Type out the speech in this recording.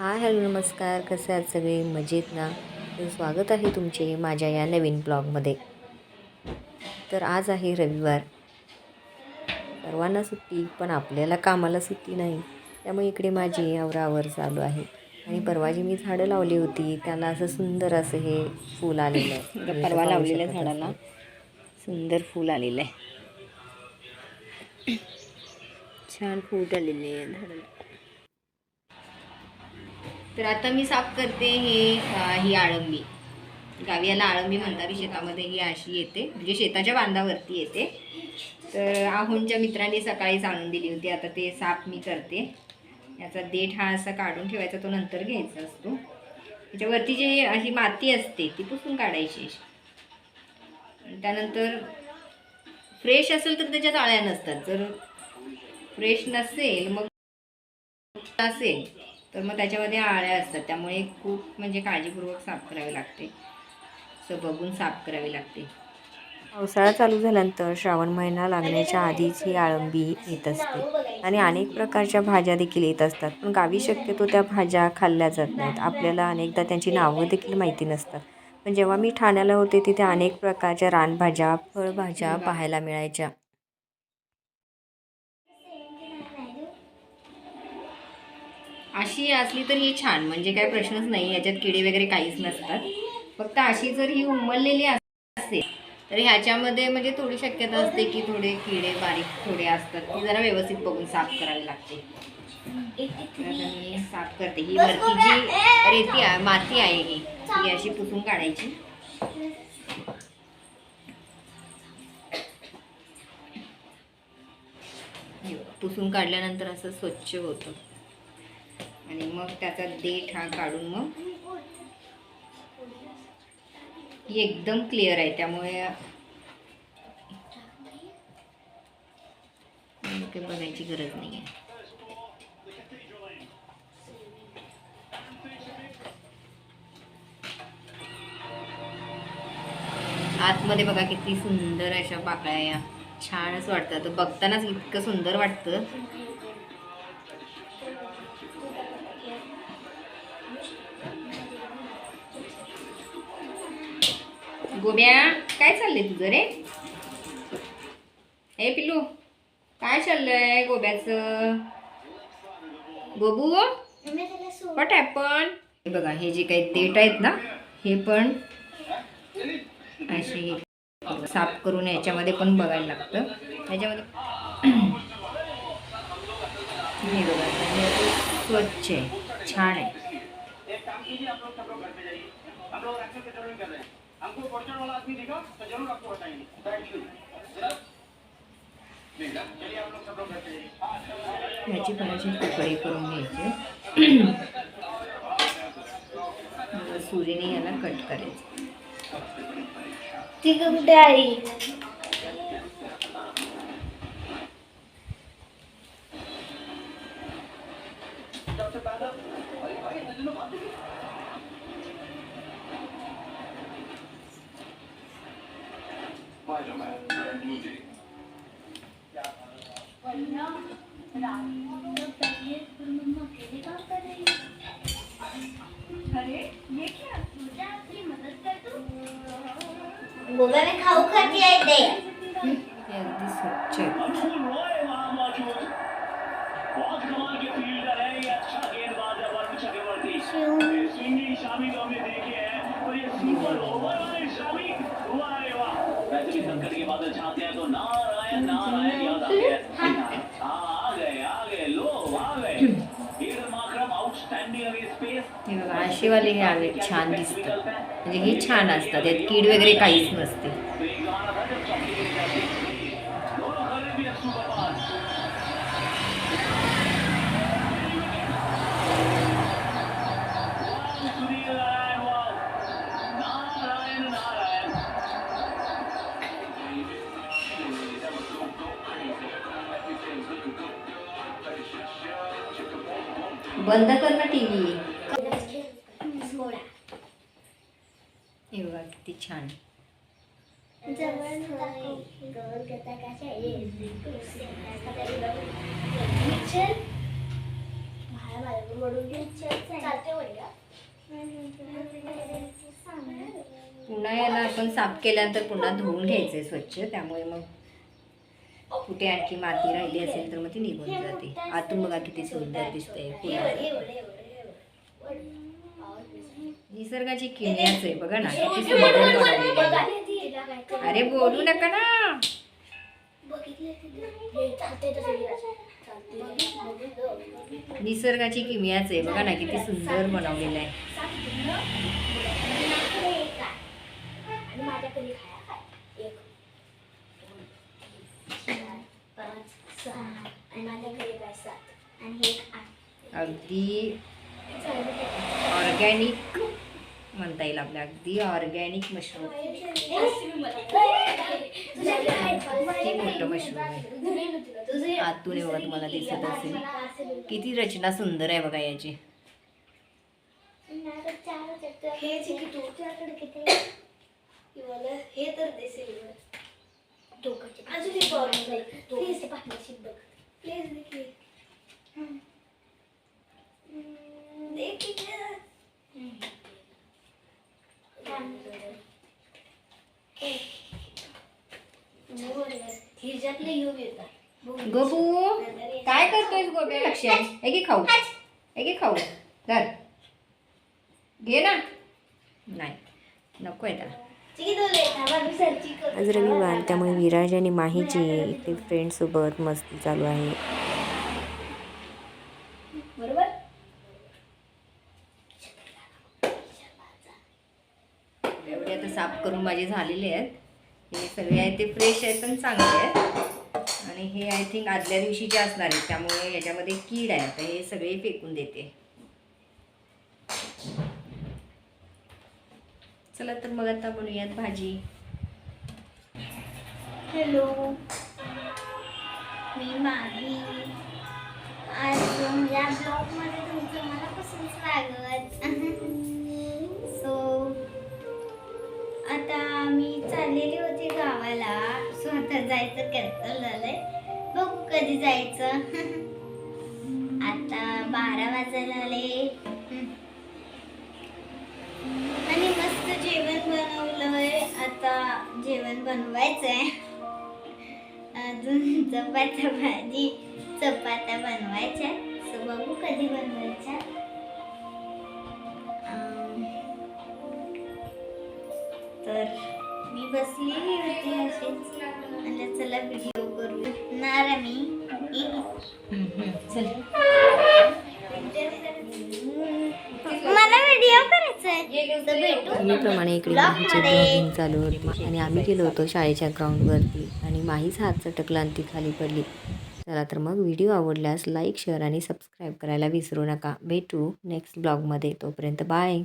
Hi hello नमस्कार, कसे आहात सगळे? मजेत ना? तर स्वागत आहे तुमचे माझ्या या नवीन ब्लॉगमध्ये. तर आज आहे रविवार, सर्वांना सुट्टी, पण आपल्याला कामाला सुट्टी नाही. त्यामुळे इकडे माझी आवराआवर चालू आहे. आणि परवा जी मी झाडं लावली होती त्याला असं सुंदर असं हे फूल आलेलं आहे. तुम्ही इथं परवा पाहू लावलेल्या शकत झाडाला असाल. सुंदर फूल आलेलं आहे. छान फूल आलेले आहे झाडाला. तर आता मी साफ करते ही आळंबी. गावी याला आळंबी म्हणतात. शेतामध्ये ही अशी येते, म्हणजे शेताच्या बांधावरती येते. तर आहोंच्या मित्रांनी सकाळीच आणून दिली होती. आता ते साफ मी करते. याचा देठ हा असा काढून ठेवायचा, तो नंतर घ्यायचा असतो. त्याच्यावरती जी अशी माती असते ती पुसून काढायची. त्यानंतर फ्रेश असेल तर त्याच्यात आळ्या नसतात. जर फ्रेश नसेल मग तर मग त्याच्यामध्ये आळ्या असतात. त्यामुळे खूप म्हणजे काळजीपूर्वक साफ करावे लागते. असं बघून साफ करावी लागते. पावसाळा चालू झाल्यानंतर श्रावण महिना लागण्याच्या आधीच ही आळंबी येत असते आणि अनेक प्रकारच्या भाज्या देखील येत असतात. पण गावी शक्यतो त्या भाज्या खाल्ल्या जात नाहीत. आपल्याला अनेकदा त्यांची नावं देखील माहिती नसतात. पण जेव्हा मी ठाण्याला होते तिथे अनेक प्रकारच्या रानभाज्या, फळभाज्या पाहायला मिळायच्या. अशी असली तर ही छान, म्हणजे काय प्रश्नच नाही. याच्यात किडे वगैरे काहीच नसतात. फक्त अशी जर ही उमललेली असेल तर ह्याच्यामध्ये म्हणजे थोडी शक्यता असते की थोडे किडे बारीक थोडे असतात. ती जरा व्यवस्थित बघून साफ करावी लागते. तर मी साफ करते. ही वरती जी रेती आहे, माती आहे, ही अशी पुसून काढायची. पुसून काढल्यानंतर असं स्वच्छ होतं आणि मग त्याचा देठ हा काढून मग ही एकदम क्लिअर आहे. त्यामुळे काही बघायची गरज नाही आहे. आतमध्ये बघा किती सुंदर अशा पाकळ्या या, छानच वाटतं. बघतानाच इतकं सुंदर वाटतं. गोब्या, काय चाललंय तुझं रे? हे पिल्लू, काय चाललंय गोब्याचं? गोबू, व्हॉट हॅपन? हे बघा, हे जे काही देठ आहेत ना, हे पण असे साफ करून याच्यामध्ये पण बघायला लागतं. याच्यामध्ये हे बघा, स्वच्छ आहे, छान आहे. याची पण अशी तुकडे करून घ्यायचे. सुरीने याला कट करायचं. ती कुठे आई? गोब्याने खाऊ खाती आहे ते. हे अगदी स्वच्छ आहे. हे बघा, अशीवाले हे आले छान दिसतात. म्हणजे हे छान असतात, यात कीड वगैरे काहीच नसते. बंद कर ना टीव्ही. हे बघा किती छान. पुन्हा याला आपण साफ केल्यानंतर पुन्हा धुवून घ्यायचे स्वच्छ, त्यामुळे मग कुठे आणखी माती राहिली असेल तर मग ती निघून जाते. आतून बघा किती सुंदर दिसते फुलाचं. निसर्गाची किमयाच आहे बघा ना, किती सुंदर बनवलेली आहे. अरे बोलू नका ना. निसर्गाची किमयाच आहे बघा ना, किती सुंदर बनवलेलं आहे. अगदी ऑर्गॅनिक म्हणता येईल आपल्या, अगदी ऑर्गॅनिक मशरूम. किती मोठं मशरूम आहे. आतून बघा तुम्हाला दिसत असेल किती रचना सुंदर आहे बघा याची. हे तर दिसेल गोपू काय करतोय गोप्या? लक्ष आहे. हे घे खाऊ, हे घे खाऊ, धर घे ना. नाही नको आहे त्याला. आज रविवार, त्यामुळे विराज आणि माहीची इथे फ्रेंडसोबत मस्ती चालू आहे. बरोबर. एवढे आता साफ करून माझे झालेले आहेत. हे सगळे आहेत ते फ्रेश आहेत पण चांगले आहेत. आणि हे आय थिंक आदल्या दिवशीचे असणार आहेत, त्यामुळे याच्यामध्ये कीड आहे. आता हे सगळे फेकून देते. चला तर मग आता बनवूयात भाजी. हॅलो, मी माही. आज या ब्लॉगमध्ये तुमचं मनापासून स्वागत. सो आता मी चाललेली होती गावाला. सो आता जायचं कॅन्सल झालंय. बघू कधी जायचं. आता 12 वाजायला आले आणि मस्त जेवण बनवलंय. आता जेवण बनवायचंय. अजून चपात्या भाजी चपात्या बनवायच्या. सो बघू कधी बनवायच्या. तर मी बसलेली होती अशीच आणि चला व्हिडिओ करू ना मी. चल मला व्हिडिओ करायचा आहे. तर भेटू नेहमीप्रमाणे इकडे माहीची ब्लॉगिंग चालू होती आणि आम्ही गेलो होतो शाळेच्या ग्राउंडवरती आणि माहीच हात चटकला आणि ती खाली पडली. चला तर मग व्हिडिओ आवडल्यास लाईक, शेअर आणि सबस्क्राईब करायला विसरू नका. भेटू नेक्स्ट ब्लॉगमध्ये. तोपर्यंत बाय.